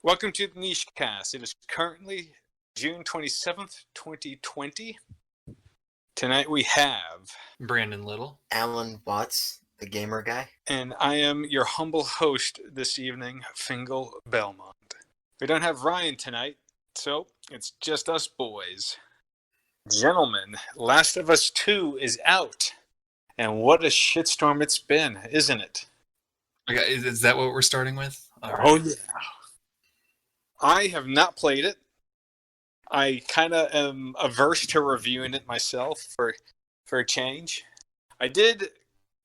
Welcome to the Nichecast. It is currently June 27th, 2020. Tonight we have Brandon Little. Alan Watts, the gamer guy. And I am your humble host this evening, Richter Belmont. We don't have Ryan tonight, so it's just us boys. Gentlemen, Last of Us 2 is out. And what a shitstorm it's been, isn't it? Okay, is that what we're starting with? Oh, yeah. I have not played it. I kind of am averse to reviewing it myself for a change. I did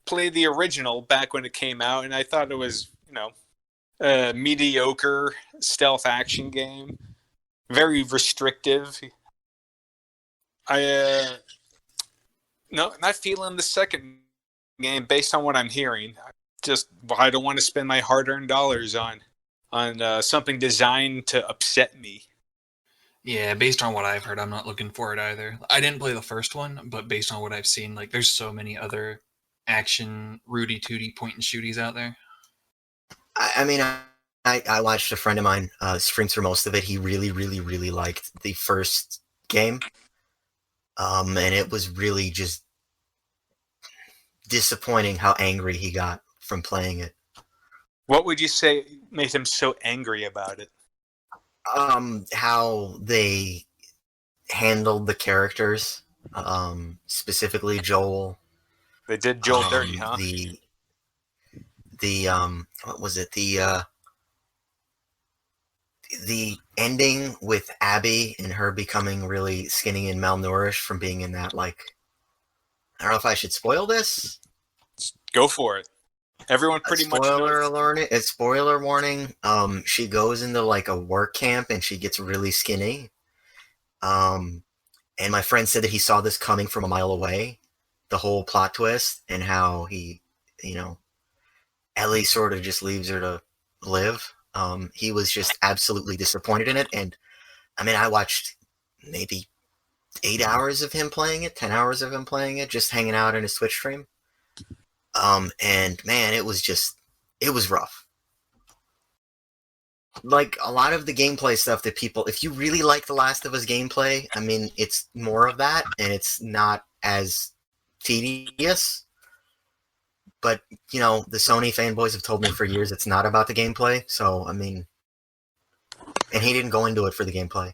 play the original back when it came out, and I thought it was, a mediocre stealth action game. Very restrictive. Not feeling the second game based on what I'm hearing. I don't want to spend my hard-earned dollars on something designed to upset me. Yeah, based on what I've heard, I'm not looking for it either. I didn't play the first one, but based on what I've seen, there's so many other action Rudy Tooty point and shooties out there. I watched a friend of mine stream through most of it. He really, really, really liked the first game. And it was really just disappointing how angry he got from playing it. What would you say made him so angry about it? How they handled the characters, specifically Joel. They did Joel dirty, huh? What was it? The ending with Abby and her becoming really skinny and malnourished from being in that, I don't know if I should spoil this. Go for it. Everyone pretty much knows. It's spoiler warning. She goes into a work camp and she gets really skinny. And my friend said that he saw this coming from a mile away, the whole plot twist, and how he, Ellie sort of just leaves her to live. He was just absolutely disappointed in it. And I watched maybe 8 hours of him playing it, 10 hours of him playing it, just hanging out in his Twitch stream. And man, it was rough. A lot of the gameplay stuff that people, if you really like The Last of Us gameplay, it's more of that, and it's not as tedious. But, the Sony fanboys have told me for years it's not about the gameplay, so, and he didn't go into it for the gameplay.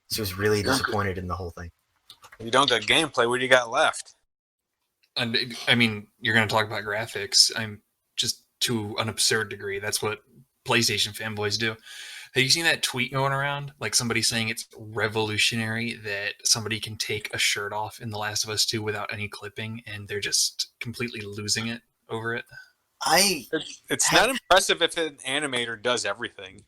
So he was really disappointed in the whole thing. You don't got gameplay, what do you got left? And you're going to talk about graphics. I'm just to an absurd degree. That's what PlayStation fanboys do. Have you seen that tweet going around? Somebody saying it's revolutionary that somebody can take a shirt off in The Last of Us 2 without any clipping, and they're just completely losing it over it. It's not impressive if an animator does everything.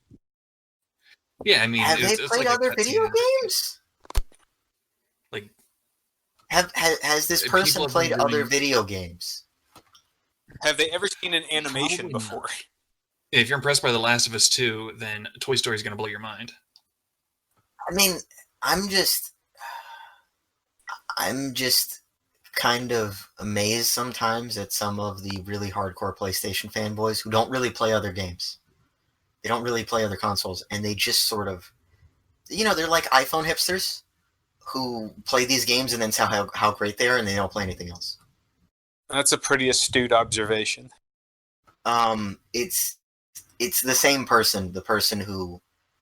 Yeah, have they played other video games? Has this person played other video games? Have they ever seen an animation before? If you're impressed by The Last of Us 2, then Toy Story is going to blow your mind. I'm just kind of amazed sometimes at some of the really hardcore PlayStation fanboys who don't really play other games. They don't really play other consoles, and they just sort of, they're like iPhone hipsters who play these games and then tell how great they are, and they don't play anything else. That's a pretty astute observation. It's the same person, the person who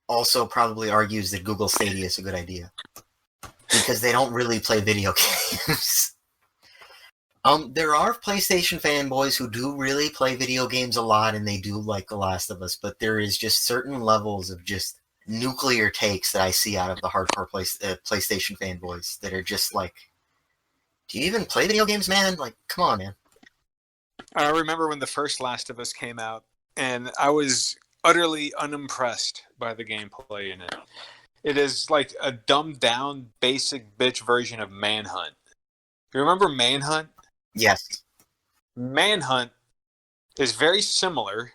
also probably argues that Google Stadia is a good idea. Because they don't really play video games. There are PlayStation fanboys who do really play video games a lot, and they do like The Last of Us, but there is just certain levels of just nuclear takes that I see out of the hardcore PlayStation fanboys that are just do you even play video games, man? Come on, man. I remember when the first Last of Us came out, and I was utterly unimpressed by the gameplay in it. It is like a dumbed-down, basic bitch version of Manhunt. You remember Manhunt? Yes. Manhunt is very similar,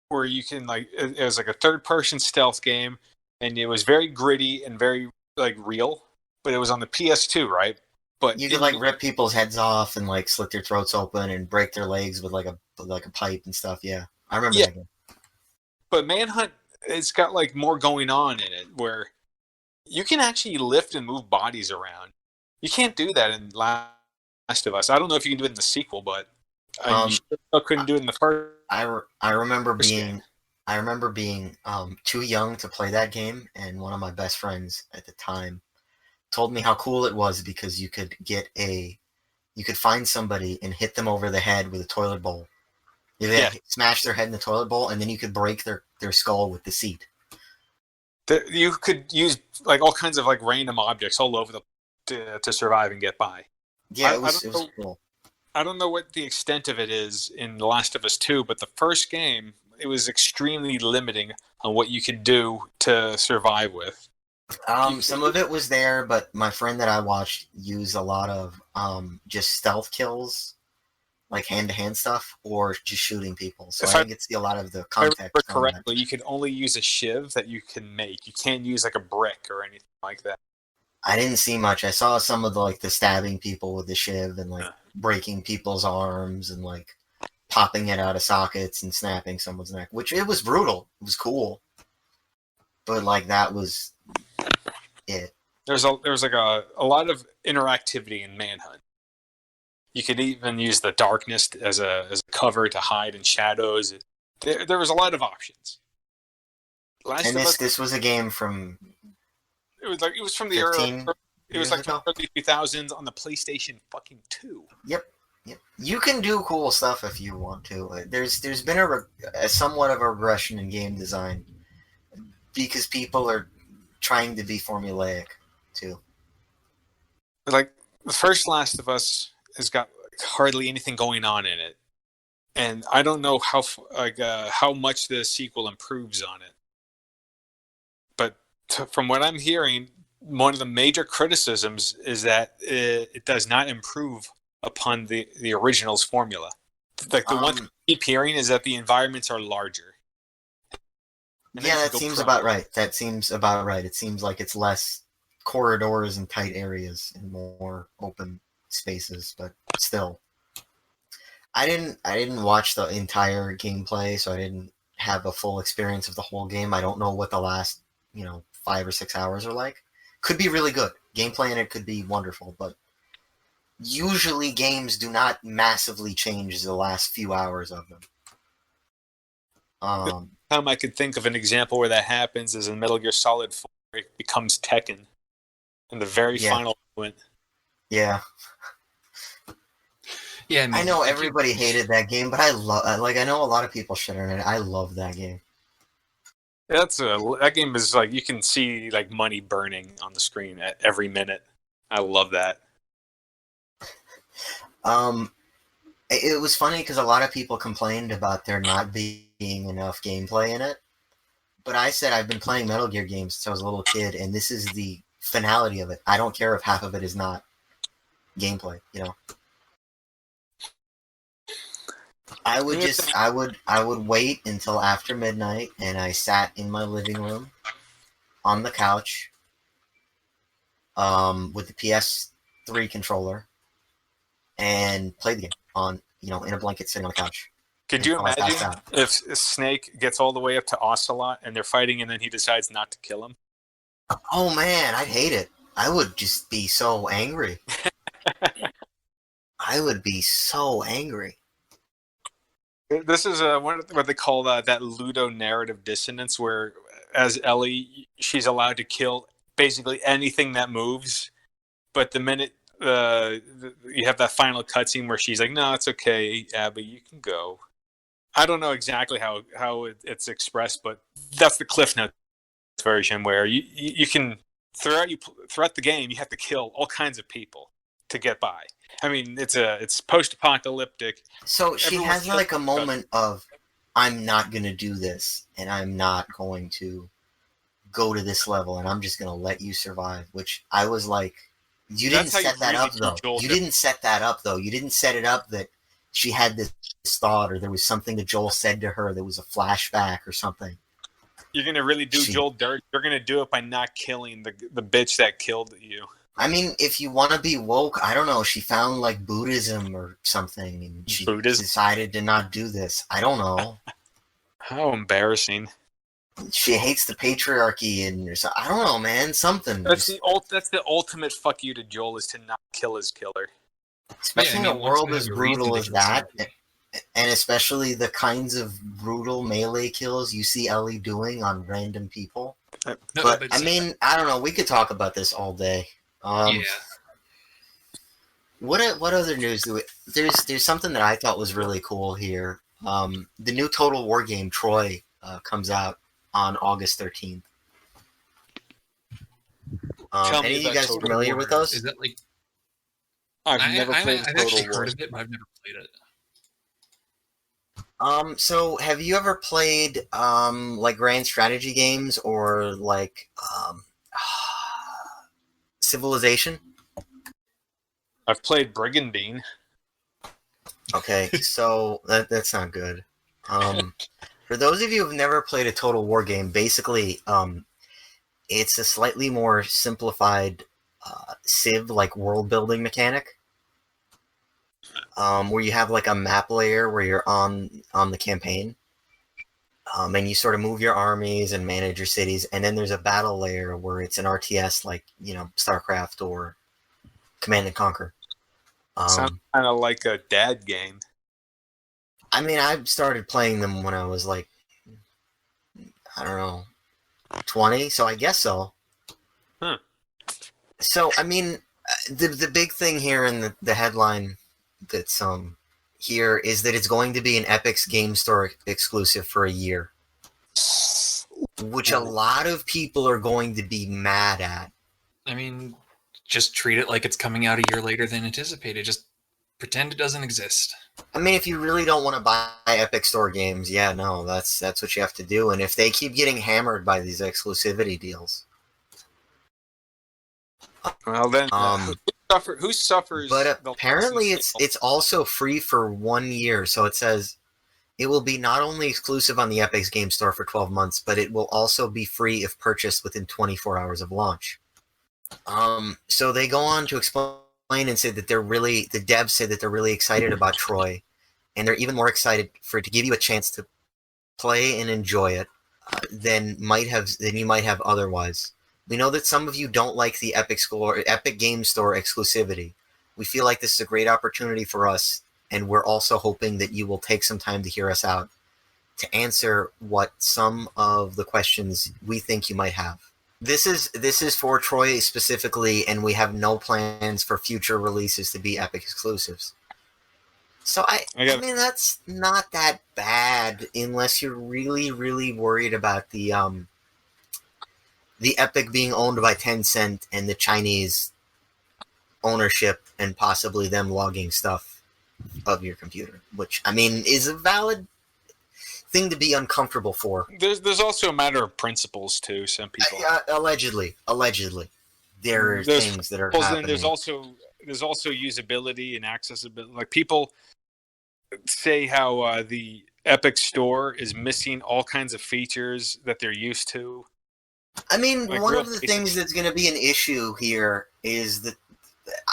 where you can it was a third-person stealth game, and it was very gritty and very real, but it was on the PS2, right? But you could rip people's heads off and slit their throats open and break their legs with a pipe and stuff. Yeah, I remember that game. But Manhunt it's got like more going on in it, where you can actually lift and move bodies around. You can't do that in Last of Us. I don't know if you can do it in the sequel, but you still couldn't do it in the first. I remember game. being too young to play that game, and one of my best friends at the time told me how cool it was because you could find somebody and hit them over the head with a toilet bowl. Yeah. Smash their head in the toilet bowl, and then you could break their skull with the seat. You could use like all kinds of like random objects all over to survive and get by. Yeah, it was cool. I don't know what the extent of it is in The Last of Us 2, but the first game, it was extremely limiting on what you could do to survive with. Some of it was there, but my friend that I watched used a lot of just stealth kills, like hand-to-hand stuff, or just shooting people. So I didn't get to see a lot of the context. If I remember correctly, you could only use a shiv that you can make. You can't use like a brick or anything like that. I didn't see much. I saw some of the stabbing people with the shiv and like breaking people's arms and like popping it out of sockets and snapping someone's neck, which it was brutal. It was cool, but like that was it. There's like a lot of interactivity in Manhunt. You could even use the darkness as a cover to hide in shadows. There was a lot of options. This was a game from. It was from the early 2000s on the PlayStation fucking 2. Yep. You can do cool stuff if you want to. There's been a somewhat of a regression in game design because people are trying to be formulaic too. Like the first Last of Us has got hardly anything going on in it, and I don't know how much the sequel improves on it. But from what I'm hearing, one of the major criticisms is that it does not improve upon the original's formula. Like the one thing I keep hearing is that the environments are larger. Yeah, that seems about right. It seems like it's less corridors and tight areas and more open spaces, but still. I didn't watch the entire gameplay, so I didn't have a full experience of the whole game. I don't know what the last, 5 or 6 hours are like. Could be really good. Gameplay in it could be wonderful, but usually games do not massively change the last few hours of them. The time I could think of an example where that happens is in Metal Gear Solid 4, it becomes Tekken in the very final moment. Yeah. Yeah, I know everybody hated that game, but I know a lot of people shit on it. I love that game. That game is like you can see like money burning on the screen at every minute. I love that. It was funny because a lot of people complained about there not being enough gameplay in it. But I said I've been playing Metal Gear games since I was a little kid, and this is the finality of it. I don't care if half of it is not gameplay, I would wait until after midnight, and I sat in my living room on the couch with the PS3 controller and played the game on in a blanket sitting on the couch. Could you imagine if Snake gets all the way up to Ocelot and they're fighting, and then he decides not to kill him? Oh man, I'd hate it. I would just be so angry. I would be so angry. This is what they call that ludonarrative dissonance, where as Ellie, she's allowed to kill basically anything that moves, but the minute you have that final cutscene where she's like, "No, it's okay, Abby, you can go." I don't know exactly how it's expressed, but that's the Cliff Notes version, where you can throughout the game you have to kill all kinds of people to get by. I mean, it's post-apocalyptic. So she has like a moment of, I'm not going to do this, and I'm not going to go to this level, and I'm just going to let you survive, which I was like, you didn't set that up, though. You didn't set that up, though. You didn't set it up that she had this thought, or there was something that Joel said to her that was a flashback or something. You're going to really do Joel dirt. You're going to do it by not killing the bitch that killed you. I mean, if you want to be woke, I don't know. She found like Buddhism or something, and she decided to not do this. I don't know. How embarrassing. She hates the patriarchy and I don't know, man. Something. That's the ultimate fuck you to Joel, is to not kill his killer. Especially in a once world you have as a reason brutal to as kill that, somebody- and especially the kinds of brutal melee kills you see Ellie doing on random people. No, But I see, mean, I don't know. We could talk about this all day. yeah. What other news do we? There's something that I thought was really cool here. The new Total War game Troy comes out on August 13th. Tell me Any of you about guys Total familiar War. with those? Is that like I've never played I've Total actually War. heard of it, but I've never played it. So have you ever played like grand strategy games or like Civilization? I've played Brigandine. Okay, so that's not good. For those of you who've never played a Total War game, basically, it's a slightly more simplified Civ like world building mechanic, where you have like a map layer where you're on the campaign, and you sort of move your armies and manage your cities, and then there's a battle layer where it's an RTS like StarCraft or Command and Conquer. Sounds kind of like a dad game. I mean, I started playing them when I was like, I don't know, 20, so I guess so. Huh. So, I mean, the big thing here in the headline that's here is that it's going to be an Epic's Game Store exclusive for a year, which a lot of people are going to be mad at. I mean, just treat it like it's coming out a year later than anticipated. Just pretend it doesn't exist. I mean, if you really don't want to buy Epic Store games, yeah, no, that's what you have to do. And if they keep getting hammered by these exclusivity deals, Well, then who suffers? but the apparently loss it's also free for 1 year. So it says it will be not only exclusive on the Epic's Game Store for 12 months, but it will also be free if purchased within 24 hours of launch. So they go on to explain and say that the devs say that they're really excited about Troy, and they're even more excited for it to give you a chance to play and enjoy it than you might have otherwise. We know that some of you don't like the Epic Game Store exclusivity. We feel like this is a great opportunity for us, and we're also hoping that you will take some time to hear us out to answer what some of the questions we think you might have. This is for Troy specifically, and we have no plans for future releases to be Epic exclusives. So I mean, that's not that bad unless you're really, really worried about the Epic being owned by Tencent and the Chinese ownership and possibly them logging stuff of your computer, which I mean is a valid thing to be uncomfortable for. There's also a matter of principles too. Some people allegedly, there are things that are happening. There's also usability and accessibility. Like people say how the Epic Store is missing all kinds of features that they're used to. I mean, like one of the things that's going to be an issue here is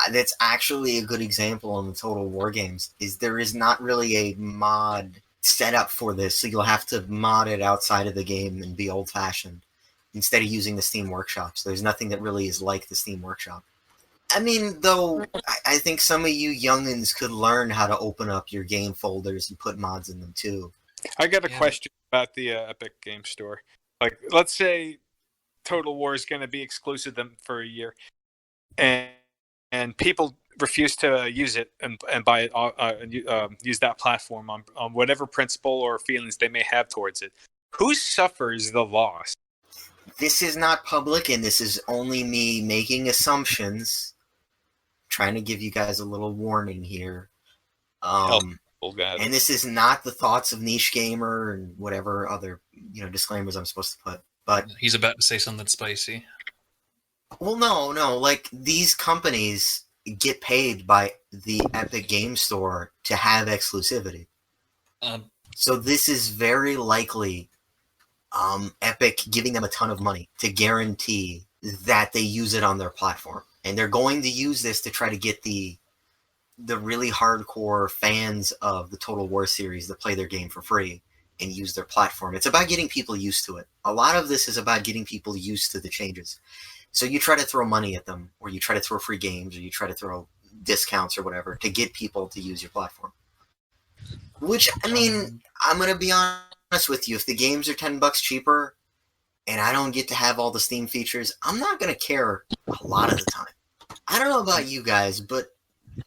that's actually a good example in the Total War games is there is not really a mod set up for this, so you'll have to mod it outside of the game and be old-fashioned instead of using the Steam Workshop. So there's nothing that really is like the Steam Workshop. I mean, though, I think some of you youngins could learn how to open up your game folders and put mods in them too. I got a question about the Epic Game Store. Like, let's say Total War is going to be exclusive for a year, and people refuse to use it and buy it, use that platform on whatever principle or feelings they may have towards it. Who suffers the loss? This is not public, and this is only me making assumptions. Trying to give you guys a little warning here. And this is not the thoughts of Niche Gamer and whatever other disclaimers I'm supposed to put. But he's about to say something spicy. Well, no. Like, these companies get paid by the Epic Game Store to have exclusivity. So this is very likely Epic giving them a ton of money to guarantee that they use it on their platform. And they're going to use this to try to get the really hardcore fans of the Total War series to play their game for free and use their platform. It's about getting people used to it. A lot of this is about getting people used to the changes. So you try to throw money at them, or you try to throw free games, or you try to throw discounts or whatever to get people to use your platform. Which, I mean, I'm going to be honest with you. If the games are $10 cheaper and I don't get to have all the Steam features, I'm not going to care a lot of the time. I don't know about you guys, but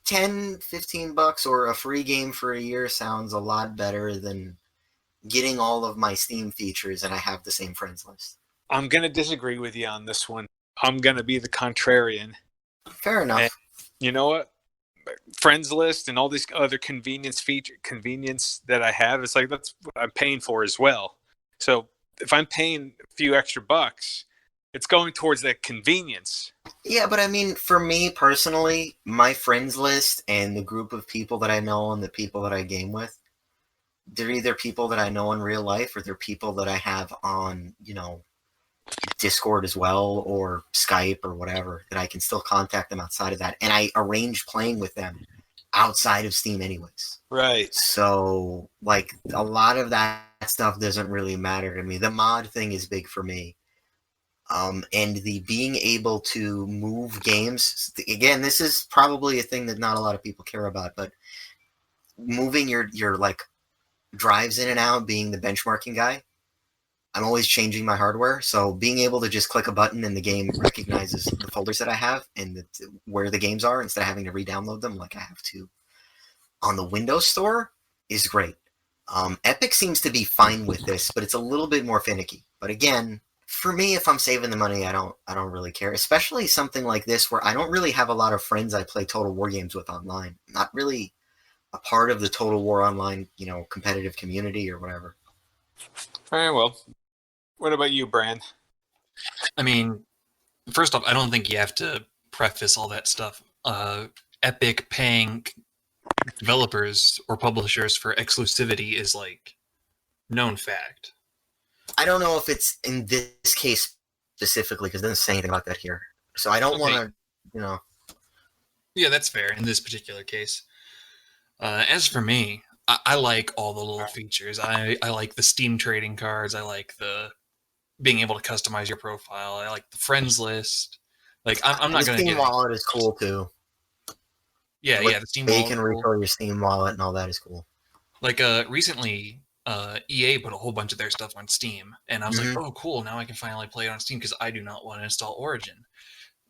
$10-15 or a free game for a year sounds a lot better than getting all of my Steam features and I have the same friends list. I'm going to disagree with you on this one. I'm going to be the contrarian. Fair enough. And you know what? Friends list and all these other convenience that I have, it's like that's what I'm paying for as well. So if I'm paying a few extra bucks, it's going towards that convenience. Yeah, but I mean, for me personally, my friends list and the group of people that I know and the people that I game with, they're either people that I know in real life or they're people that I have on, Discord as well, or Skype or whatever, that I can still contact them outside of that. And I arrange playing with them outside of Steam anyways. Right. So, like, a lot of that stuff doesn't really matter to me. The mod thing is big for me. And the being able to move games, again, this is probably a thing that not a lot of people care about, but moving your like drives in and out, being the benchmarking guy, I'm always changing my hardware. So being able to just click a button and the game recognizes the folders that I have and where the games are instead of having to re-download them like I have to on the Windows Store is great. Epic seems to be fine with this, but it's a little bit more finicky. But again, for me, if I'm saving the money, I don't really care. Especially something like this where I don't really have a lot of friends I play Total War games with online. Not really a part of the Total War online, competitive community or whatever. Very well. What about you, Bran? I mean, first off, I don't think you have to preface all that stuff. Epic paying developers or publishers for exclusivity is like known fact. I don't know if it's in this case specifically because it doesn't say anything about that here. So I don't want to, Yeah, that's fair in this particular case. As for me, I like all the little features. I like the Steam trading cards. I like the being able to customize your profile. I like the friends list. Like I'm not going to get. The Steam get wallet is cool too. Yeah, the Steam wallet. You can refill your Steam wallet and all that is cool. Like recently, EA put a whole bunch of their stuff on Steam, and I was like, oh, cool! Now I can finally play it on Steam because I do not want to install Origin.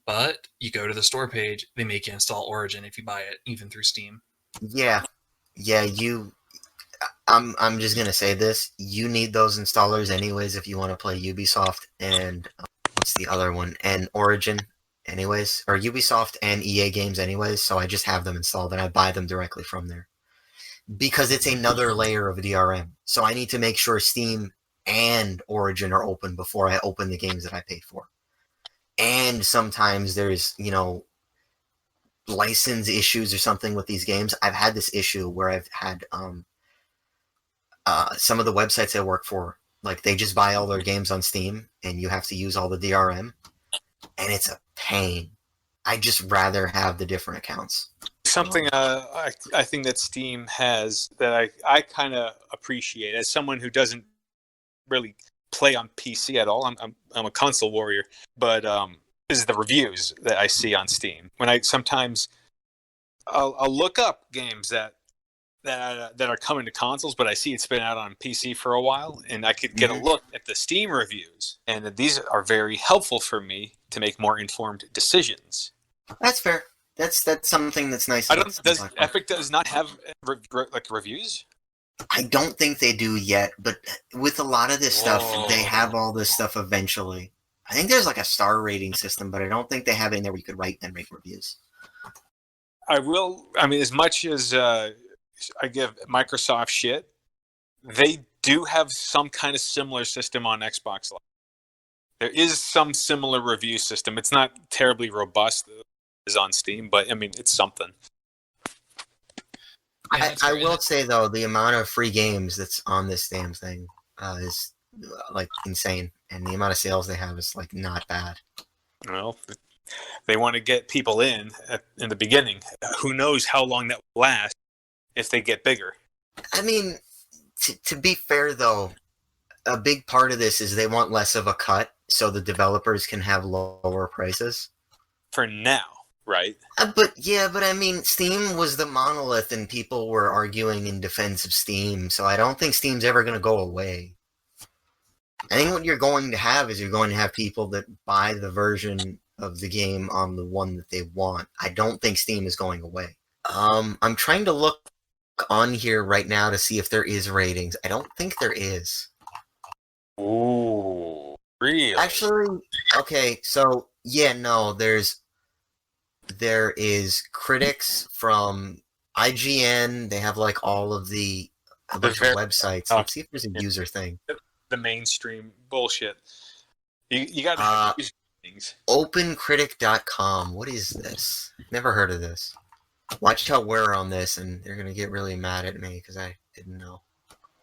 But you go to the store page, they make you install Origin if you buy it, even through Steam. Yeah. I'm just gonna say this: you need those installers anyways if you want to play Ubisoft and what's the other one, and Origin, anyways, or Ubisoft and EA games anyways. So I just have them installed and I buy them directly from there because it's another layer of DRM. So I need to make sure Steam and Origin are open before I open the games that I paid for. And sometimes there's license issues or something with these games. I've had this issue where I've had some of the websites I work for, like they just buy all their games on Steam and you have to use all the DRM and it's a pain. I just rather have the different accounts. Something I think that Steam has that I kind of appreciate as someone who doesn't really play on PC at all. I'm a console warrior, but is the reviews that I see on Steam. When I'll look up games that are coming to consoles, but I see it's been out on PC for a while, and I could get a look at the Steam reviews, and these are very helpful for me to make more informed decisions. That's fair. That's something that's nice. Epic does not have reviews? I don't think they do yet, but with a lot of this stuff, they have all this stuff eventually. I think there's like a star rating system, but I don't think they have it in there where you could write and rate reviews. As much as I give Microsoft shit, they do have some kind of similar system on Xbox Live. There is some similar review system. It's not terribly robust as on Steam, but it's something. I will say though, the amount of free games that's on this damn thing is like insane, and the amount of sales they have is like not bad. Well, they want to get people in the beginning. Who knows how long that will last if they get bigger? I mean, To be fair, though, a big part of this is they want less of a cut so the developers can have lower prices. For now, right? But I mean, Steam was the monolith and people were arguing in defense of Steam, so I don't think Steam's ever going to go away. I think what you're going to have is you're going to have people that buy the version of the game on the one that they want. I don't think Steam is going away. I'm trying to look on here right now to see if there is ratings. I don't think there is. Ooh, really? Actually, okay, so yeah, no, there is critics from IGN. They have like all of a bunch of websites. Let's see if there's a user thing. The mainstream bullshit. You got to have user things. OpenCritic.com. What is this? Never heard of this. Watch how we're on this, and they're gonna get really mad at me because I didn't know.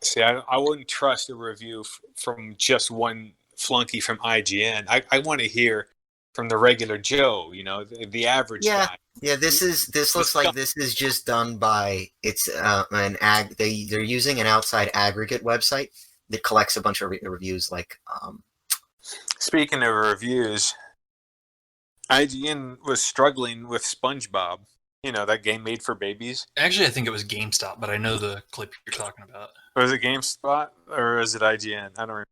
See, I wouldn't trust a review from just one flunky from IGN. I want to hear from the regular Joe, the average guy. Yeah, this looks like this is just done by they're using an outside aggregate website that collects a bunch of reviews. Speaking of reviews, IGN was struggling with SpongeBob. That game made for babies. Actually, I think it was GameStop, but I know the clip you're talking about. Was it GameSpot or is it IGN? I don't remember.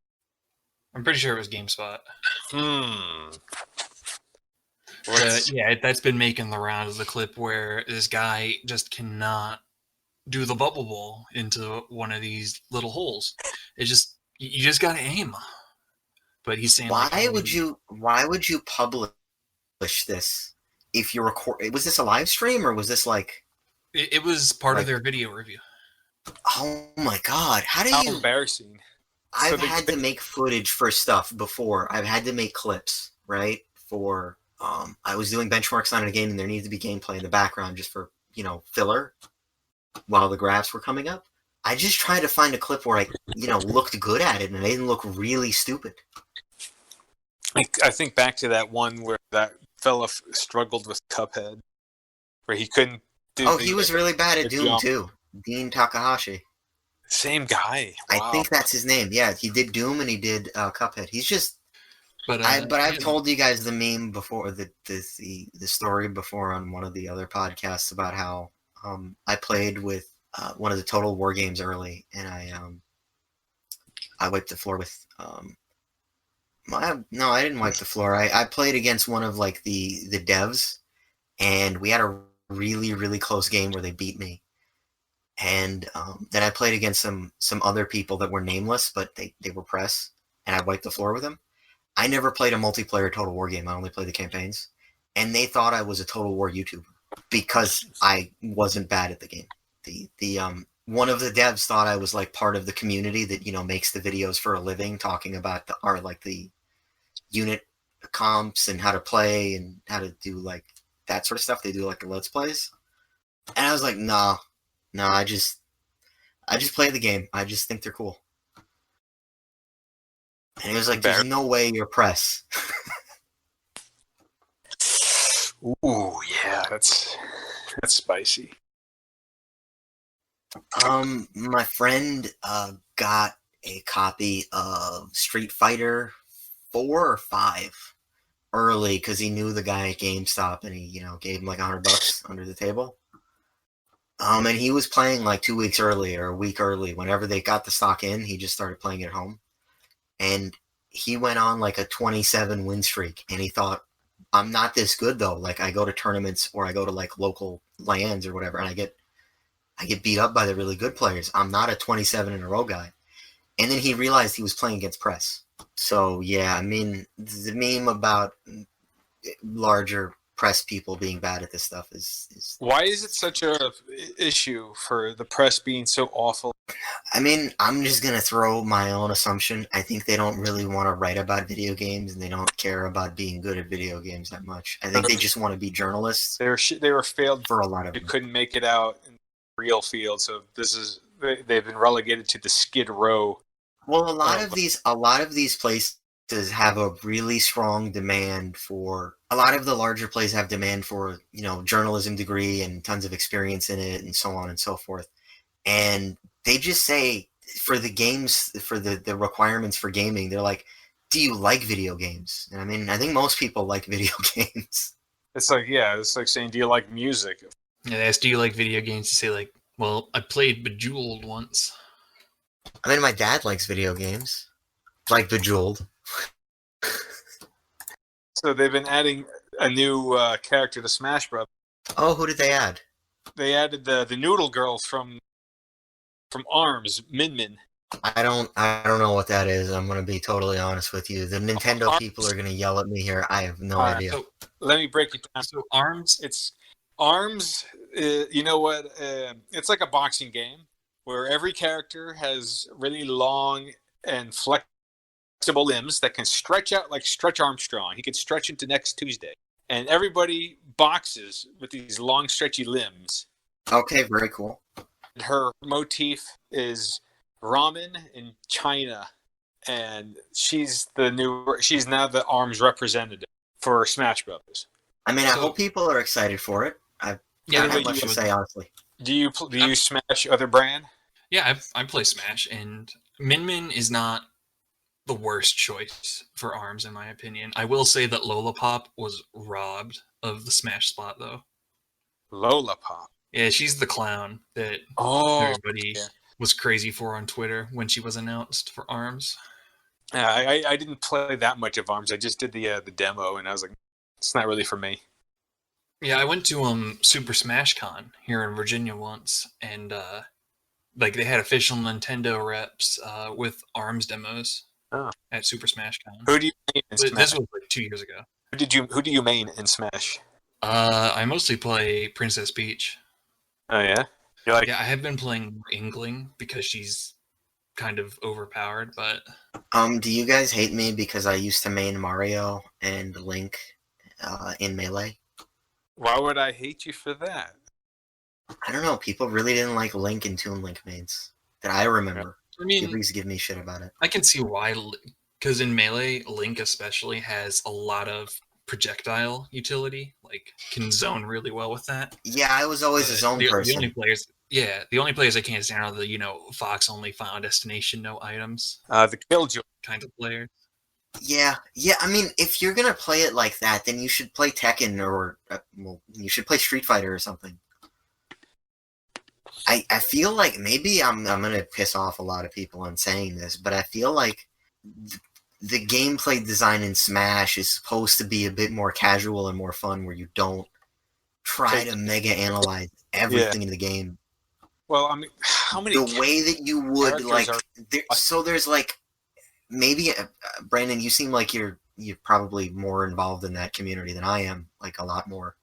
I'm pretty sure it was GameSpot. That's been making the rounds. The clip where this guy just cannot do the bubble ball into one of these little holes. It just you just gotta aim. But he's saying, why would you publish this? If you record, was this a live stream or was this like? It was part of their video review. Oh my god! How embarrassing? I've had to make footage for stuff before. I've had to make clips, right? For I was doing benchmarks on a game, and there needed to be gameplay in the background just for filler while the graphs were coming up. I just tried to find a clip where I looked good at it, and I didn't look really stupid. I think back to that one where that fella struggled with Cuphead, where he couldn't do. Oh, he was really bad at Doom too. Dean Takahashi. Same guy. Wow. I think that's his name. Yeah, he did Doom and he did Cuphead. He's just. But I've told you guys the meme before, the story before on one of the other podcasts about how I played with one of the Total War games early, and I wiped the floor with. No, I didn't wipe the floor. I played against one of like the devs, and we had a really, really close game where they beat me. And then I played against some other people that were nameless, but they were press, and I wiped the floor with them. I never played a multiplayer Total War game. I only played the campaigns. And they thought I was a Total War YouTuber because I wasn't bad at the game. The one of the devs thought I was like part of the community that, makes the videos for a living, talking about the unit comps and how to play and how to do like that sort of stuff. They do like the Let's Plays. And I was like, no, I just play the game. I just think they're cool. And he was like, there's no way you're press. Ooh, yeah, that's spicy. My friend got a copy of Street Fighter 4 or 5 early because he knew the guy at GameStop, and he gave him like $100 under the table. And he was playing like 2 weeks early or a week early. Whenever they got the stock in, he just started playing at home. And he went on like a 27 win streak, and he thought, I'm not this good though. Like I go to tournaments or I go to like local LANs or whatever, and I get beat up by the really good players. I'm not a 27 in a row guy. And then he realized he was playing against press. So yeah, I mean, the meme about larger press people being bad at this stuff is why is it such a issue for the press being so awful? I mean, I'm just gonna throw my own assumption. I think they don't really want to write about video games, and they don't care about being good at video games that much. I think they just want to be journalists. They were failed for a lot of them. They couldn't make it out in the real field, so they've been relegated to the Skid Row. Well, a lot of these places have a really strong demand for. A lot of the larger places have demand for journalism degree and tons of experience in it, and so on and so forth. And they just say for the games, for the requirements for gaming, they're like, do you like video games? And I mean, I think most people like video games. It's like saying, do you like music? Yeah, they ask, do you like video games? You say like, well, I played Bejeweled once. I mean, my dad likes video games, like Bejeweled. So they've been adding a new character to Smash Bros. Oh, who did they add? They added the Noodle Girl from ARMS, Min Min. I don't know what that is. I'm gonna be totally honest with you. The Nintendo ARMS. people are gonna yell at me here. I have no Alright, idea. So, Let me break it down. so ARMS. It's ARMS. You know what? It's like a boxing game where every character has really long and flexible limbs that can stretch out like Stretch Armstrong. He could stretch into next Tuesday, and everybody boxes with these long, stretchy limbs. Okay, very cool. Her motif is ramen in China, and she's now the ARMS representative for Smash Brothers. I mean, I So- hope people are excited for it. I Yeah, don't Anyway, have much to say, honestly. Do you Smash other brand? Yeah, I play Smash, and Min Min is not the worst choice for ARMS in my opinion. I will say that Lollipop was robbed of the Smash spot though. Lola Pop. Yeah, she's the clown that Oh, everybody yeah. was crazy for on Twitter when she was announced for ARMS. Yeah, I didn't play that much of ARMS. I just did the demo, and I was like, it's not really for me. Yeah, I went to Super Smash Con here in Virginia once, and like they had official Nintendo reps with ARMS demos Oh. at Super Smash Con. Who do you main in But Smash? this was like 2 years ago. Who do you main in Smash? I mostly play Princess Peach. Oh yeah, you like? Yeah, I have been playing more Inkling because she's kind of overpowered, but Do you guys hate me because I used to main Mario and Link in Melee? Why would I hate you for that? I don't know. People really didn't like Link and Toon Link mains that I remember. I mean, People used to give me shit about it. I can see why, because in Melee, Link especially has a lot of projectile utility, like can zone really well with that. Yeah, I was always a But zone the person. only players, the only players I can't stand are the Fox only final destination, no items The Killjoy. kind of players. Yeah. I mean, if you're gonna play it like that, then you should play Tekken or you should play Street Fighter or something. I feel like maybe I'm gonna piss off a lot of people in saying this, but I feel like the gameplay design in Smash is supposed to be a bit more casual and more fun, where you don't try to mega analyze everything in the game. Well, I mean, how many? The way that you would characters like. So there's like maybe Brandon, you seem like you're probably more involved in that community than I am, like a lot more.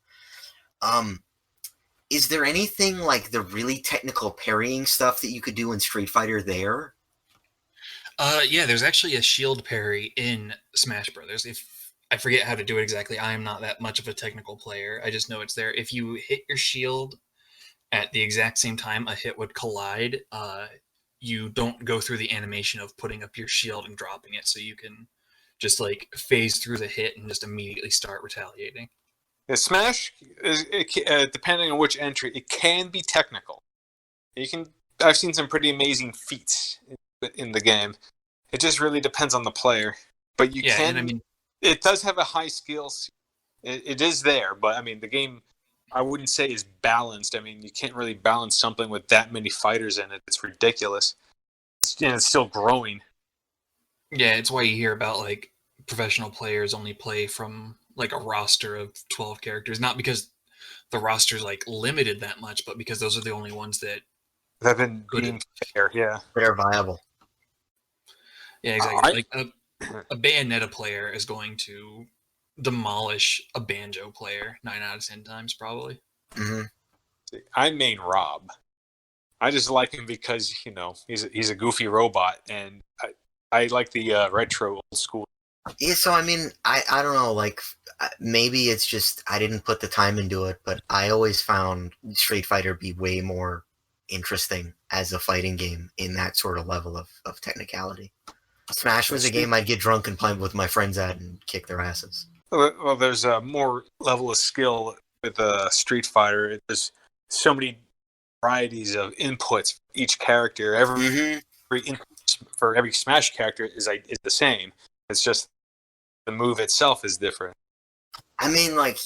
Is there anything like the really technical parrying stuff that you could do in Street Fighter there? Yeah, there's actually a shield parry in Smash Brothers. If I forget how to do it exactly, I am not that much of a technical player. I just know it's there. If you hit your shield at the exact same time a hit would collide, you don't go through the animation of putting up your shield and dropping it, so you can just like phase through the hit and just immediately start retaliating. The Smash is depending on which entry, it can be technical. I've seen some pretty amazing feats in the game. It just really depends on the player. But you can. And I mean, it does have a high skill. It is there, but I mean, the game I wouldn't say is balanced. I mean, you can't really balance something with that many fighters in it. It's ridiculous. It's still growing. yeah, it's why you hear about like professional players only play from like a roster of 12 characters, not because the roster's like limited that much, but because those are the only ones that They've been being fair, yeah. That are viable. Yeah, exactly. Like a Bayonetta player is going to demolish a Banjo player 9 out of 10 times, probably. Mm-hmm. I main Rob. I just like him because he's a goofy robot, and I like the retro old school. Yeah, so I mean, I don't know, like maybe it's just I didn't put the time into it, but I always found Street Fighter be way more interesting as a fighting game in that sort of level of technicality. Smash was a game I'd get drunk and play with my friends at and kick their asses. Well, there's a more level of skill with Street Fighter. There's so many varieties of inputs for each character. Every for every Smash character is the same. It's just the move itself is different. I mean, like,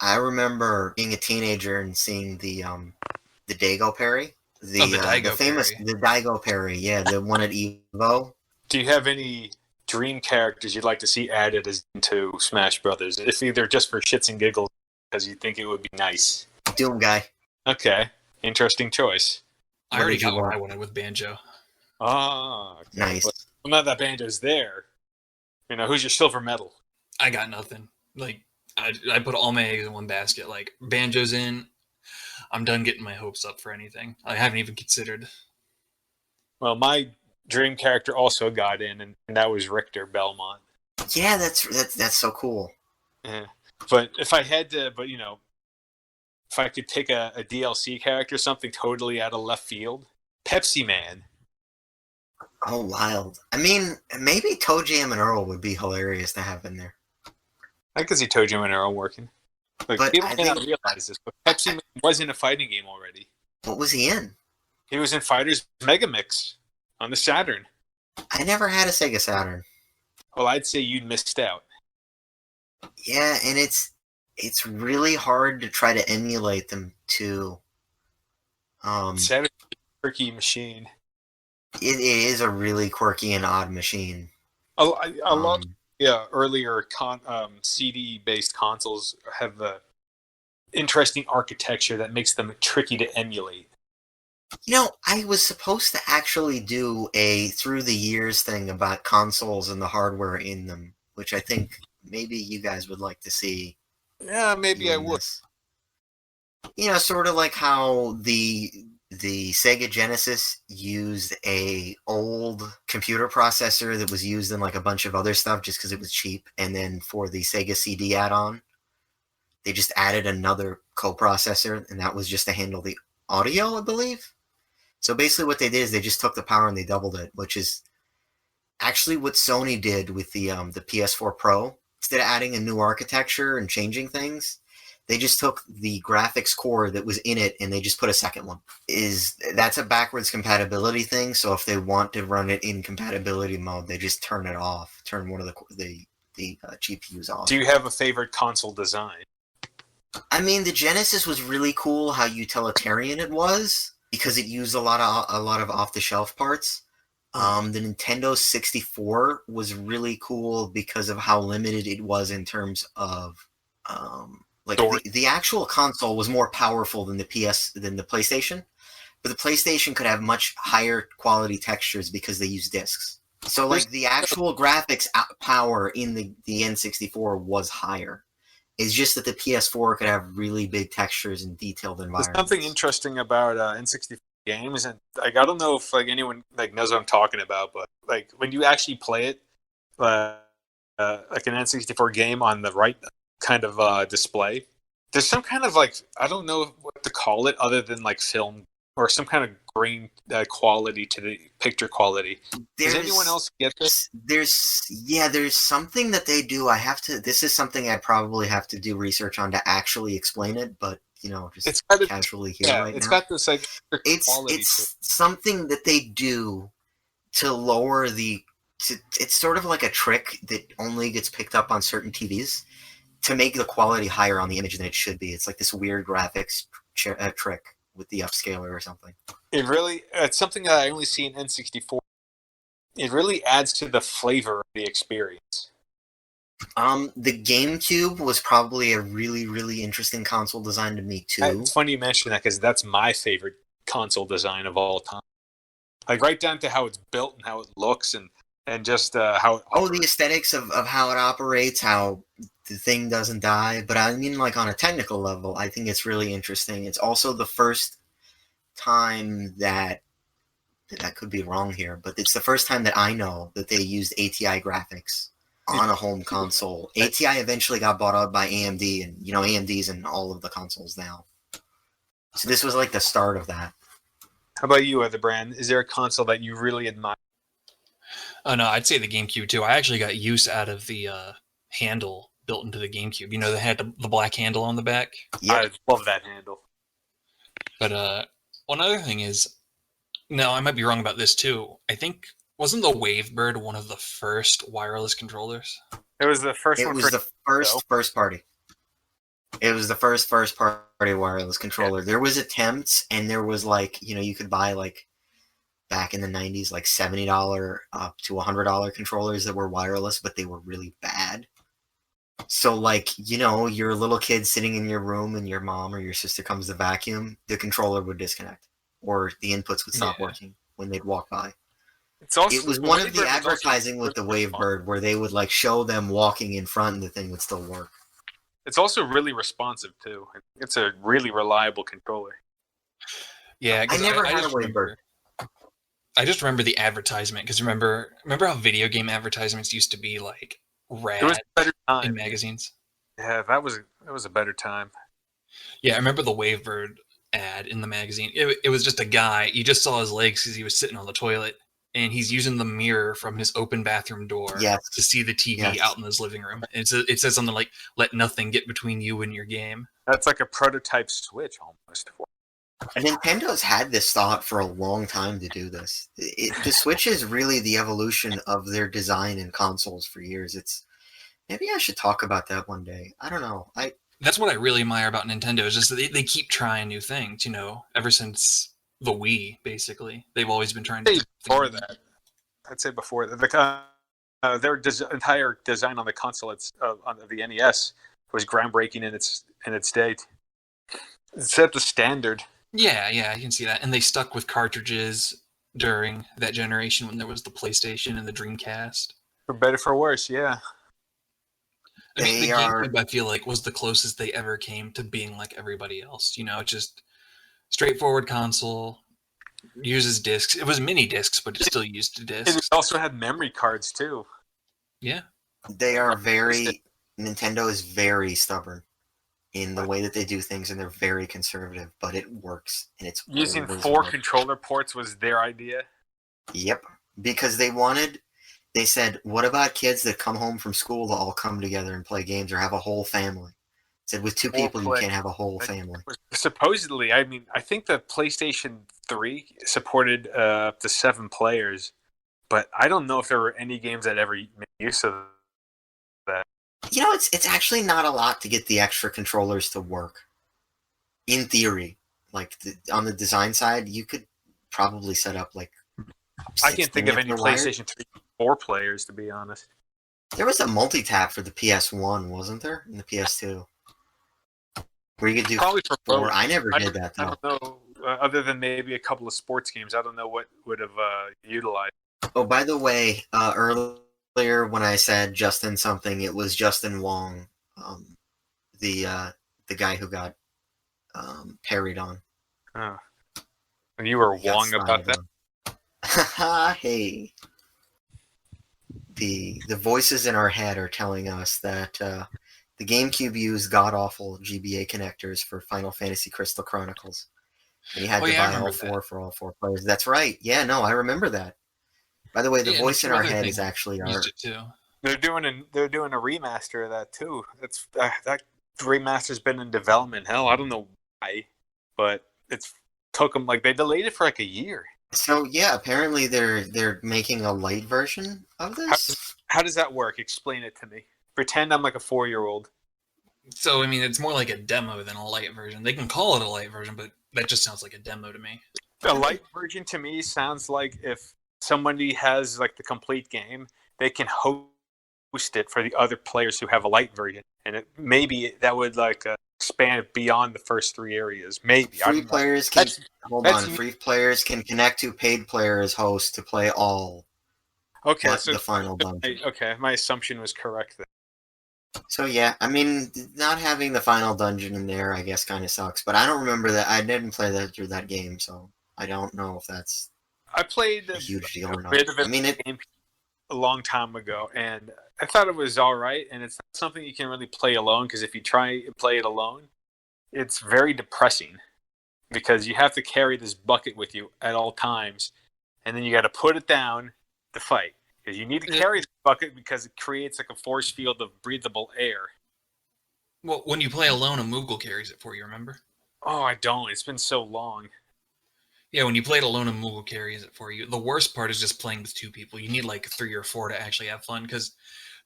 I remember being a teenager and seeing the Daigo parry. The famous parry. the Daigo parry, yeah, the one at Evo. Do you have any dream characters you'd like to see added into Smash Brothers? If either just for shits and giggles, because you think it would be nice. Doom guy. Okay, interesting choice. I already got what I wanted with Banjo. Ah, okay. Nice. Well, now that Banjo's there, who's your silver medal? I got nothing. Like, I put all my eggs in one basket. Like, Banjo's in. I'm done getting my hopes up for anything. I haven't even considered. Well, my dream character also got in, and that was Richter Belmont. Yeah, that's so cool. Yeah. But if I had to, if I could pick a DLC character, something totally out of left field, Pepsi Man. Oh, wild. I mean, maybe Toe Jam and Earl would be hilarious to have in there. I could see Toe Jam and Earl working. But people may not realize this, but Pepsi Man was in a fighting game already. What was he in? He was in Fighters Mega Mix on the Saturn. I never had a Sega Saturn. Well, I'd say you'd missed out. Yeah, and it's really hard to try to emulate them too. It's a tricky machine. It is a really quirky and odd machine. A lot earlier CD-based consoles have the interesting architecture that makes them tricky to emulate. I was supposed to actually do a through the years thing about consoles and the hardware in them, which I think maybe you guys would like to see. Yeah, maybe I would. Sort of like how the Sega Genesis used a old computer processor that was used in like a bunch of other stuff just because it was cheap, and then for the Sega CD add-on, they just added another coprocessor, and that was just to handle the audio, I believe. So basically what they did is they just took the power and they doubled it, which is actually what Sony did with the PS4 Pro. Instead of adding a new architecture and changing things, they just took the graphics core that was in it and they just put a second one. That's a backwards compatibility thing, so if they want to run it in compatibility mode, they just turn it off, turn one of the GPUs off. Do you have a favorite console design? I mean, the Genesis was really cool how utilitarian it was, because it used a lot of off-the-shelf parts. The Nintendo 64 was really cool because of how limited it was in terms of the actual console was more powerful than the PlayStation, but the PlayStation could have much higher quality textures because they use discs. So like the actual graphics power in the N64 was higher. It's just that the PS4 could have really big textures and detailed environments. There's something interesting about N64 games, and I don't know if anyone knows what I'm talking about, but when you actually play it, like an N64 game on the right kind of display, there's some kind of I don't know what to call it other than film or some kind of grain quality to the picture quality. Does anyone else get this? There's something that they do. This is something I probably have to do research on to actually explain it, but just casually here right now. It's got this it's something that they do to lower it's sort of like a trick that only gets picked up on certain TVs to make the quality higher on the image than it should be. It's like this weird graphics trick with the upscaler or something. It's something that I only see in N64. It really adds to the flavor of the experience. The GameCube was probably a really, really interesting console design to me too. It's funny you mention that because that's my favorite console design of all time. Right down to how it's built and how it looks and just how... the aesthetics of how it operates, how the thing doesn't die. But I mean, on a technical level, I think it's really interesting. It's also the first time that could be wrong here, but it's the first time that I know that they used ATI graphics on a home console. ATI eventually got bought out by AMD, and AMD's in all of the consoles now. So this was the start of that. How about you, other brand? Is there a console that you really admire? Oh no, I'd say the GameCube too. I actually got use out of the handle built into the GameCube. They had the black handle on the back. Yeah, I love that handle. But one other thing is, No, I might be wrong about this too. I think wasn't the Wavebird one of the first wireless controllers? It was the first It one was for the first party. It was the first party wireless controller. There was attempts, and there was like, you could buy like back in the 90s like $70 up to $100 controllers that were wireless, but they were really bad. So like, your little kid sitting in your room and your mom or your sister comes to vacuum, the controller would disconnect or the inputs would stop Yeah. working when they'd walk by. It's also It was one of the Wavebird was also advertising with the really Wavebird where they would like show them walking in front and the thing would still work. It's also really responsive too. It's a really reliable controller. Yeah, I never had a just Wavebird. I just remember the advertisement because remember how video game advertisements used to be like It was rad a better in time. magazines. Yeah, that was a better time. Yeah, I remember the Wavebird ad in the magazine. It was just a guy. You just saw his legs because he was sitting on the toilet, and he's using the mirror from his open bathroom door to see the TV out in his living room. And it says something like, "Let nothing get between you and your game." That's like a prototype Switch almost. And Nintendo's had this thought for a long time to do this. The Switch is really the evolution of their design in consoles for years. Maybe I should talk about that one day. I don't know. That's what I really admire about Nintendo is just that they keep trying new things. Ever since the Wii, basically, they've always been trying to. Before that, I'd say before that, their entire design on the console, on the NES, was groundbreaking in its date. It set the standard. Yeah, you can see that. And they stuck with cartridges during that generation when there was the PlayStation and the Dreamcast. For better, for worse, yeah. I mean, the GameCube, I feel like, was the closest they ever came to being like everybody else. Just straightforward console, uses discs. It was mini discs, but it still used discs. It also had memory cards, too. Yeah. Nintendo is very stubborn in the way that they do things, and they're very conservative, but it works, and it's using 4 controller ports was their idea. Yep, because they said, what about kids that come home from school to all come together and play games or have a whole family? Said with 2 people you can't have a whole family. Supposedly, I think the PlayStation 3 supported up to 7 players, but I don't know if there were any games that ever made use of that. It's actually not a lot to get the extra controllers to work. In theory, like on the design side, you could probably set up like. I can't think of any PlayStation 3 4 players, to be honest. There was a multi-tap for the PS1, wasn't there? And the PS2, where you could do probably for 4. I never did that though. I don't know. Other than maybe a couple of sports games, I don't know what would have utilized. Oh, by the way, earlier when I said Justin something, it was Justin Wong, the guy who got parried on. Oh. And you were Wong about that? Hey. The voices in our head are telling us that the GameCube used god-awful GBA connectors for Final Fantasy Crystal Chronicles. And you had to buy all 4 for all 4 players. That's right. Yeah, no, I remember that. By the way, the voice in our head is actually our. They're doing a remaster of that too. That remaster's been in development. Hell, I don't know why, but it's took them they delayed it for like a year. So yeah, apparently they're making a light version of this. How does that work? Explain it to me. Pretend I'm like a 4-year-old. So I mean, it's more like a demo than a light version. They can call it a light version, but that just sounds like a demo to me. A light version to me sounds like if somebody has like the complete game, they can host it for the other players who have a light version, and maybe that would expand beyond the first 3 areas. Maybe free players can free players can connect to paid players host to play all. Okay, so the final dungeon. Okay, my assumption was correct then. So yeah, I mean, not having the final dungeon in there, I guess, kind of sucks. But I don't remember that. I didn't play that through that game, so I don't know if that's. I played a huge deal or not. Bit of it a long time ago, and I thought it was all right. And it's not something you can really play alone, because if you try and play it alone, it's very depressing because you have to carry this bucket with you at all times, and then you got to put it down to fight. Because you need to carry the bucket because it creates like a force field of breathable air. Well, when you play alone, a Moogle carries it for you, remember? Oh, I don't. It's been so long. Yeah, when you play it alone, a Moogle carries it for you. The worst part is just playing with two people. You need like 3 or 4 to actually have fun because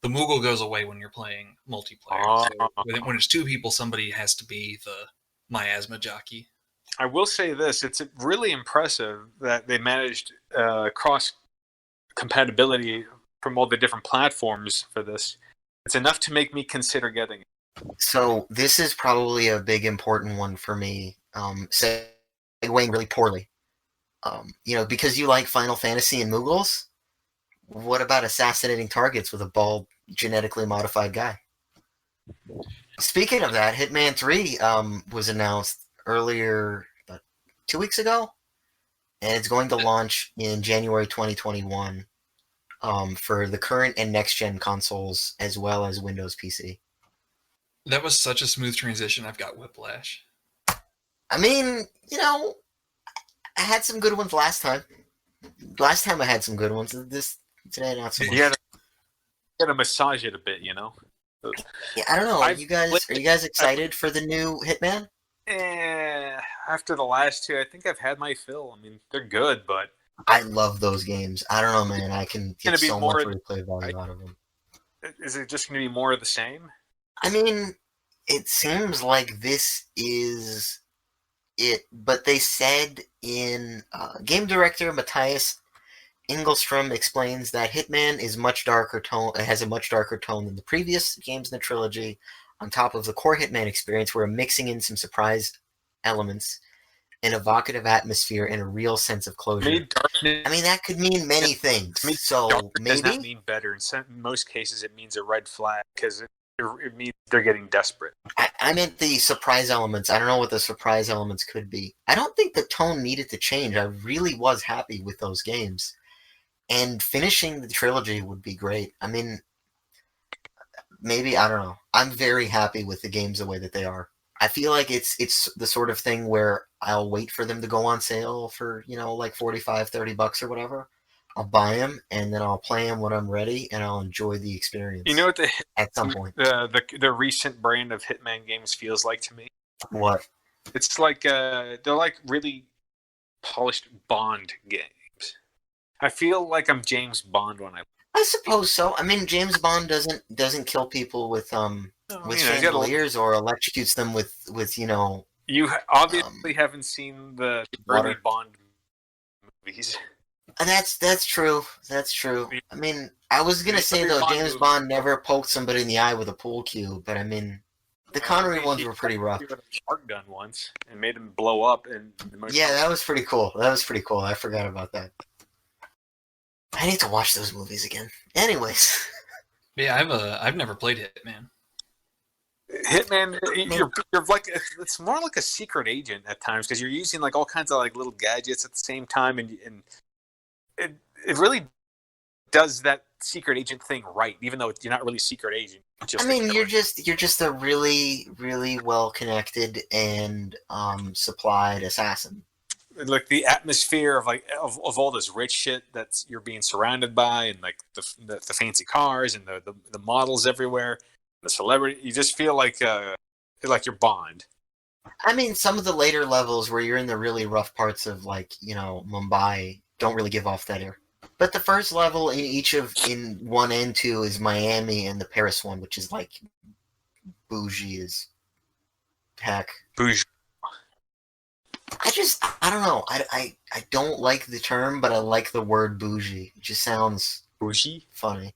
the Moogle goes away when you're playing multiplayer. So when it's 2 people, somebody has to be the miasma jockey. I will say this: it's really impressive that they managed cross compatibility from all the different platforms for this. It's enough to make me consider getting it. So this is probably a big important one for me. Segueing really poorly. Because you like Final Fantasy and Moogles, what about assassinating targets with a bald, genetically modified guy? Speaking of that, Hitman 3 was announced earlier, 2 weeks ago, and it's going to launch in January 2021 for the current and next-gen consoles, as well as Windows PC. That was such a smooth transition. I've got whiplash. I mean, I had some good ones last time. Last time I had some good ones. Today, not so much. You gotta massage it a bit, Yeah, I don't know. Are you guys excited for the new Hitman? After the last 2, I think I've had my fill. I mean, they're good, but I love those games. I don't know, man. I can get so much replay value out of them. Is it just going to be more of the same? I mean, it seems like this is it, but they said in game director Matthias Engelstrom explains that Hitman is much darker tone. It has a much darker tone than the previous games in the trilogy. On top of the core Hitman experience, we're mixing in some surprise elements, an evocative atmosphere, and a real sense of closure. I mean, that could mean many things. So maybe does not mean better. In most cases, it means a red flag because it means they're getting desperate. I meant the surprise elements. I don't know what the surprise elements could be. I don't think the tone needed to change. I really was happy with those games. And finishing the trilogy would be great. I mean, maybe, I don't know. I'm very happy with the games the way that they are. I feel like it's the sort of thing where I'll wait for them to go on sale for, like $45-$30 or whatever. I'll buy them, and then I'll play them when I'm ready, and I'll enjoy the experience. You know what at some point. The recent brand of Hitman games feels like to me? What? It's like they're like really polished Bond games. I feel like I'm James Bond when I suppose so. I mean, James Bond doesn't kill people with chandeliers or electrocutes them with. You obviously haven't seen the early Bond movies. That's true. That's true. I mean, I was gonna say though, James Bond never poked somebody in the eye with a pool cue, but I mean, the Connery ones were pretty rough. He with a shark gun once and made him blow up. That was pretty cool. I forgot about that. I need to watch those movies again. Anyways. Yeah, I've never played Hitman. Hitman, you're like, it's more like a secret agent at times because you're using like all kinds of like little gadgets at the same time, and it really does that secret agent thing right, even though you're not really a secret agent. You're just a really, really well connected and supplied assassin. Like the atmosphere of all this rich shit that you're being surrounded by, and like the fancy cars and the models everywhere, the celebrity, you just feel like you're Bond. I mean, some of the later levels where you're in the really rough parts of Mumbai don't really give off that air. But the first level in 1 and 2 is Miami, and the Paris one, which is like bougie as heck. Bougie. I don't know. I don't like the term, but I like the word bougie. It just sounds bougie, funny.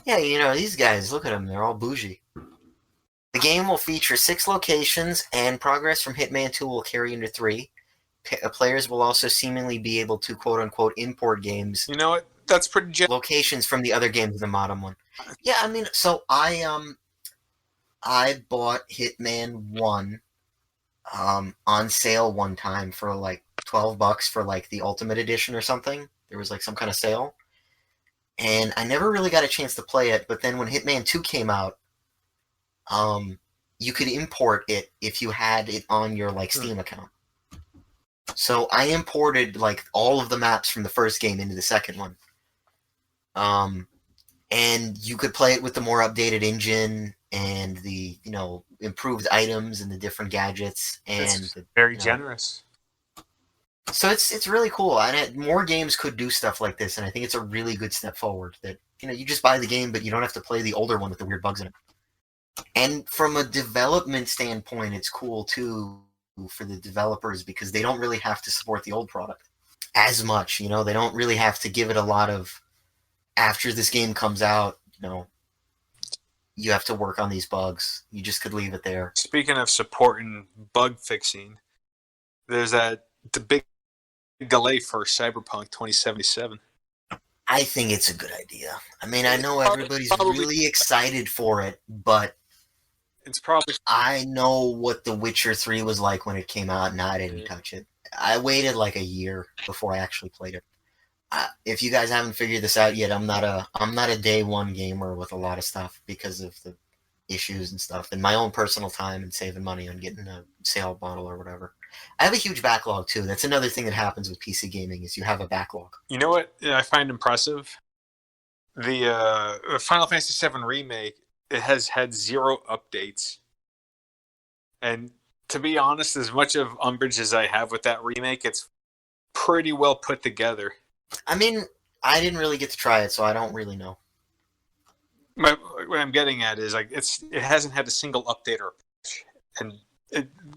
Yeah, these guys, look at them. They're all bougie. The game will feature 6 locations, and progress from Hitman 2 will carry into 3. Players will also seemingly be able to quote-unquote import games. You know what? That's pretty locations from the other games in the modern one. Yeah, I mean, so I bought Hitman 1 on sale one time for like $12 for like the Ultimate Edition or something. There was like some kind of sale. And I never really got a chance to play it, but then when Hitman 2 came out, you could import it if you had it on your like Steam account. So I imported like all of the maps from the first game into the second one. And you could play it with the more updated engine and the, improved items and the different gadgets. And very generous. So it's really cool, and more games could do stuff like this, and I think it's a really good step forward. That you just buy the game, but you don't have to play the older one with the weird bugs in it. And from a development standpoint, it's cool too for the developers because they don't really have to support the old product as much. They don't really have to give it a lot of. After this game comes out, you have to work on these bugs. You just could leave it there. Speaking of supporting bug fixing, there's the big delay for Cyberpunk 2077. I think it's a good idea. I mean, I know everybody's really excited for it, but it's probably. I know what The Witcher 3 was like when it came out, and I didn't touch it. I waited like a year before I actually played it. If you guys haven't figured this out yet, I'm not a day one gamer with a lot of stuff because of the issues and stuff, and my own personal time and saving money on getting a sale bottle or whatever. I have a huge backlog too. That's another thing that happens with PC gaming is you have a backlog. You know what I find impressive? The Final Fantasy VII Remake, it has had 0 updates. And to be honest, as much of umbrage as I have with that remake, it's pretty well put together. I mean, I didn't really get to try it, so I don't really know. What I'm getting at is like it hasn't had a single update or patch, and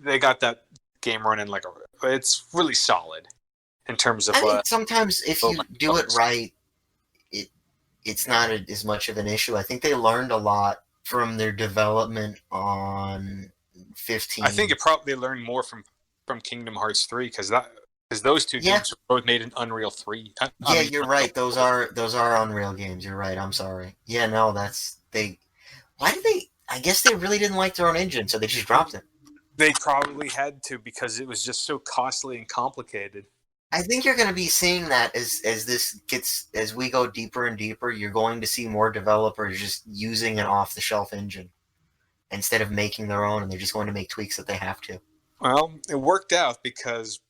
they got that game running it's really solid in terms of. I think sometimes if you do it right, it's not as much of an issue. I think they learned a lot from their development on 15. I think it probably learned more from Kingdom Hearts 3 because those two games were both made in Unreal 3. You're right. Those are Unreal games. You're right. I'm sorry. Yeah, no, why did they? I guess they really didn't like their own engine, so they just dropped it. They probably had to because it was just so costly and complicated. I think you're going to be seeing that as we go deeper and deeper. You're going to see more developers just using an off-the-shelf engine instead of making their own, and they're just going to make tweaks that they have to. Well, it worked out because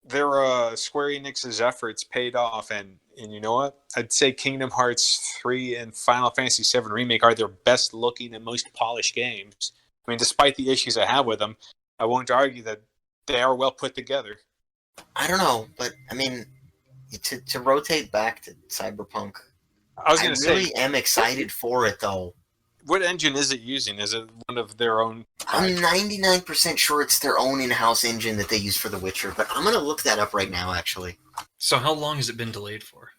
their Square Enix's efforts paid off, and you know what? I'd say Kingdom Hearts 3 and Final Fantasy VII Remake are their best looking and most polished games. I mean, despite the issues I have with them, I won't argue that they are well put together. I don't know, but I mean, to rotate back to Cyberpunk, I really am excited for it though. What engine is it using? Is it one of their own? I'm 99% sure it's their own in-house engine that they use for The Witcher, but I'm going to look that up right now, actually. So how long has it been delayed for?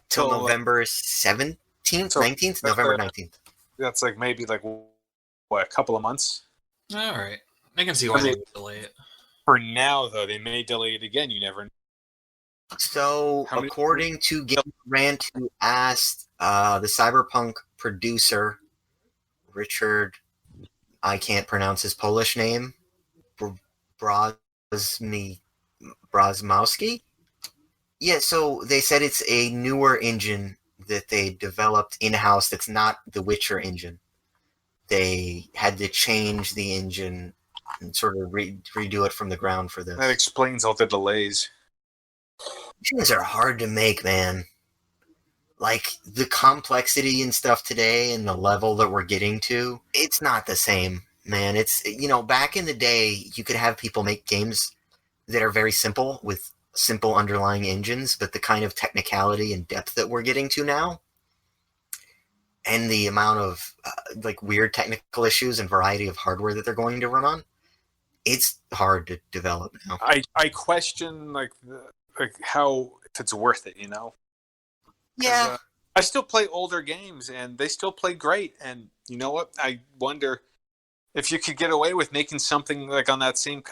Till November 17th? 19th? November 19th. That's maybe a couple of months? All right. I can see why they would delay it. For now, though, they may delay it again. You never know. So, according to Game Rant, who asked the Cyberpunk producer, Richard, I can't pronounce his Polish name, Brazmowski? Yeah, so they said it's a newer engine that they developed in-house that's not the Witcher engine. They had to change the engine and sort of redo it from the ground for this. That explains all the delays. Engines are hard to make, man. Like, the complexity and stuff today and the level that we're getting to, it's not the same, man. It's, back in the day, you could have people make games that are very simple with simple underlying engines, but the kind of technicality and depth that we're getting to now, and the amount of, weird technical issues and variety of hardware that they're going to run on, it's hard to develop now. I question, how, if it's worth it, Yeah. I still play older games, and they still play great. And you know what? I wonder if you could get away with making something on that same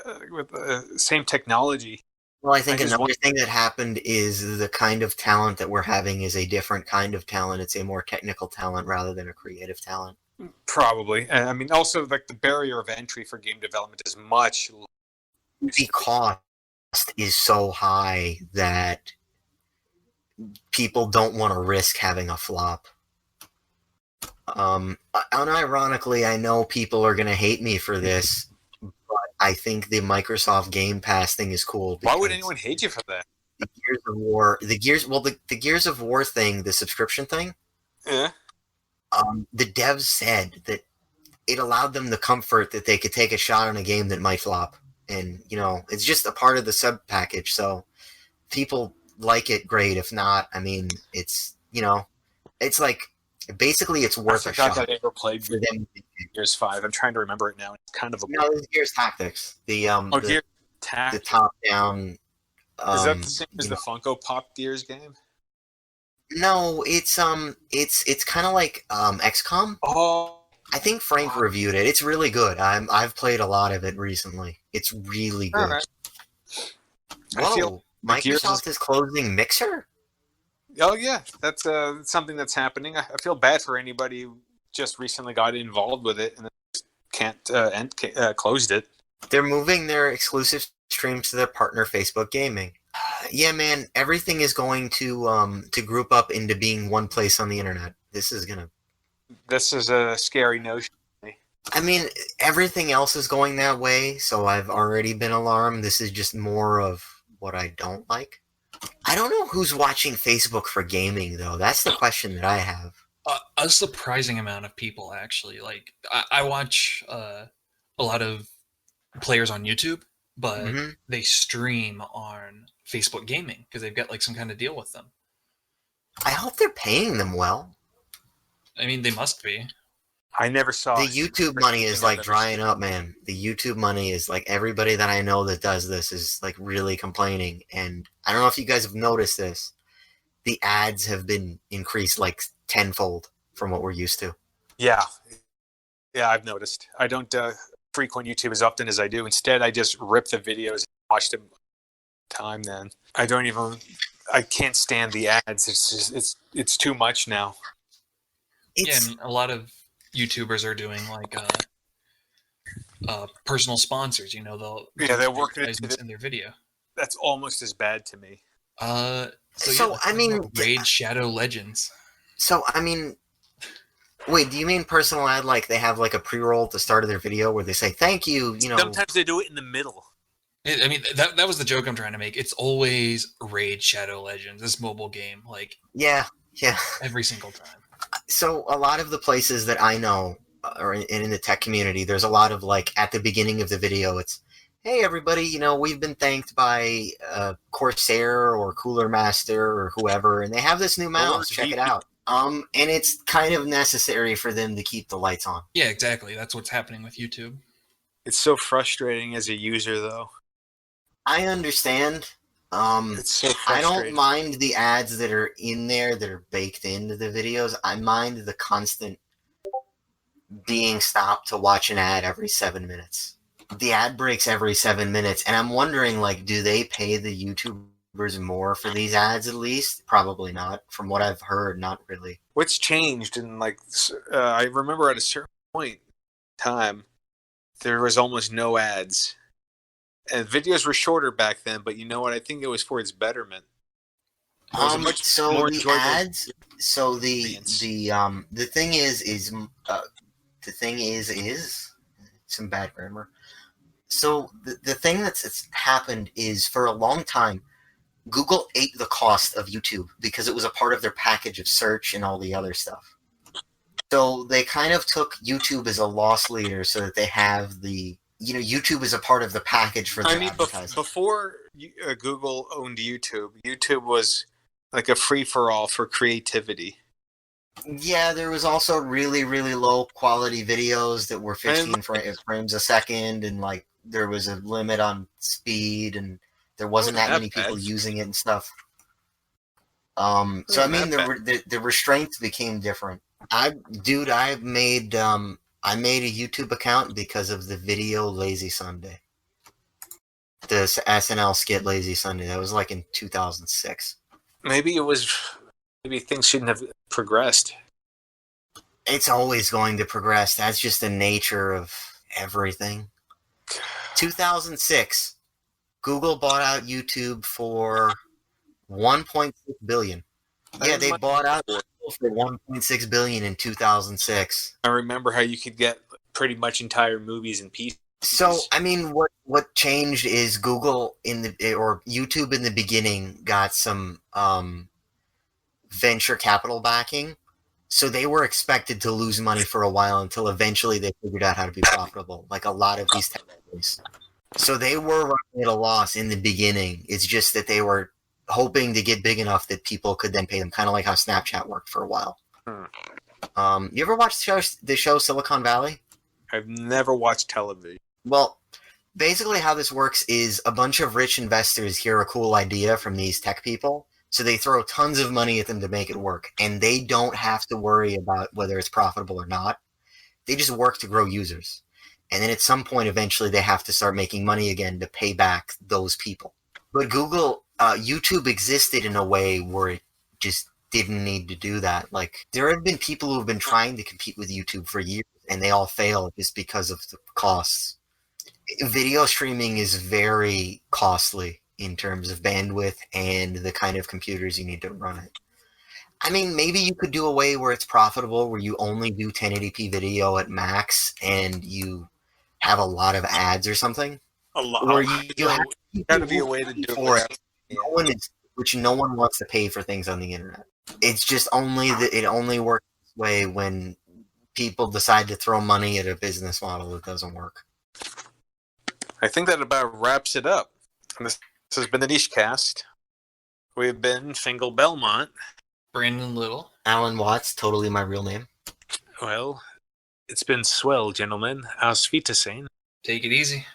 technology. Well, I think another thing that happened is the kind of talent that we're having is a different kind of talent. It's a more technical talent rather than a creative talent. Probably. And I mean, also, the barrier of entry for game development is much lower. The cost is so high that people don't want to risk having a flop. Unironically, I know people are going to hate me for this, but I think the Microsoft Game Pass thing is cool. Why would anyone hate you for that? The Gears of War thing, the subscription thing. Yeah. The devs said that it allowed them the comfort that they could take a shot on a game that might flop and it's just a part of the sub package. So people like it, great. If not, I mean, it's it's like basically it's I worth a forgot shot that I ever played for them. Gears 5. I'm trying to remember it now. It's kind of a No, it was Gears Tactics. Gears The Tactics. top down. Is that the same as the Funko Pop Gears game? No, it's kind of like XCOM. Oh, I think Frank reviewed it. It's really good. I've played a lot of it recently. It's really good. right. Whoa, Microsoft is closing Mixer? Oh yeah, that's something that's happening. I feel bad for anybody who just recently got involved with it and can't closed it. They're moving their exclusive streams to their partner Facebook Gaming. Yeah, man, everything is going to group up into being one place on the internet. This is a scary notion. I mean, everything else is going that way, so I've already been alarmed. This is just more of what I don't like. I don't know who's watching Facebook for gaming, though. That's the question that I have. A surprising amount of people, actually. Like, I watch a lot of players on YouTube, but they stream on Facebook Gaming because they've got like some kind of deal with them. I hope they're paying them well. I mean, they must be. I never saw the YouTube money is like drying up, man. The YouTube money is like everybody that I know that does this is like really complaining. And I don't know if you guys have noticed this. The ads have been increased like tenfold from what we're used to. Yeah, I've noticed. I don't frequent YouTube as often as I do. Instead, I just rip the videos and watch them time. Then I can't stand the ads. It's too much now. And a lot of YouTubers are doing like personal sponsors. They're working in their video. That's almost as bad to me. I mean, Raid Shadow Legends. So I mean, wait, do you mean personal ad? Like they have like a pre-roll at the start of their video where they say thank you? Sometimes they do it in the middle. I mean, that was the joke I'm trying to make. It's always Raid Shadow Legends, this mobile game. Like yeah, every single time. So a lot of the places that I know, or in the tech community, there's a lot of like at the beginning of the video, it's, hey everybody, we've been thanked by Corsair or Cooler Master or whoever, and they have this new mouse. Check it out. And it's kind of necessary for them to keep the lights on. Yeah, exactly. That's what's happening with YouTube. It's so frustrating as a user, though. I understand. It's so I don't mind the ads that are in there that are baked into the videos. I mind the constant being stopped to watch an ad every 7 minutes. The ad breaks every 7 minutes, and I'm wondering, like, do they pay the YouTubers more for these ads at least? Probably not. From what I've heard, not really. What's changed? And I remember at a certain point in time, there was almost no ads. And videos were shorter back then, but you know what? I think it was for its betterment. The ads. So the thing is some bad grammar. So the thing that's happened is for a long time, Google ate the cost of YouTube because it was a part of their package of search and all the other stuff. So they kind of took YouTube as a loss leader so that they have the. YouTube is a part of the package for their advertising. Before Google owned YouTube, YouTube was like a free-for-all for creativity. Yeah, there was also really, really low quality videos that were 15 frames a second, and like there was a limit on speed, and there wasn't that many people using it and stuff. So I mean, the restraints became different. I made a YouTube account because of the video Lazy Sunday. The SNL skit Lazy Sunday. That was like in 2006. Maybe things shouldn't have progressed. It's always going to progress. That's just the nature of everything. 2006, Google bought out YouTube for $1.6 billion. Yeah, they bought out for $1.6 billion in 2006. I remember how you could get pretty much entire movies in pieces. So, I mean, what changed is Google or YouTube in the beginning got some venture capital backing. So they were expected to lose money for a while until eventually they figured out how to be profitable, like a lot of these tech companies. So they were running at a loss in the beginning. It's just that they were hoping to get big enough that people could then pay them, kind of like how Snapchat worked for a while. You ever watch the show Silicon Valley? I've never watched television. Well, basically how this works is a bunch of rich investors hear a cool idea from these tech people, so they throw tons of money at them to make it work, and they don't have to worry about whether it's profitable or not. They just work to grow users. And then at some point, eventually, they have to start making money again to pay back those people. But YouTube existed in a way where it just didn't need to do that. Like, there have been people who have been trying to compete with YouTube for years, and they all fail just because of the costs. Video streaming is very costly in terms of bandwidth and the kind of computers you need to run it. I mean, maybe you could do a way where it's profitable, where you only do 1080p video at max and you have a lot of ads or something. A lot. Or you have to be a way to do it. No one wants to pay for things on the internet. It's just it only works this way when people decide to throw money at a business model that doesn't work. I think that about wraps it up. This has been the Nichecast. We've been Richter Belmont. Brandon Little. Alan Watts, totally my real name. Well, it's been swell, gentlemen. Auf Wiedersehen. Take it easy.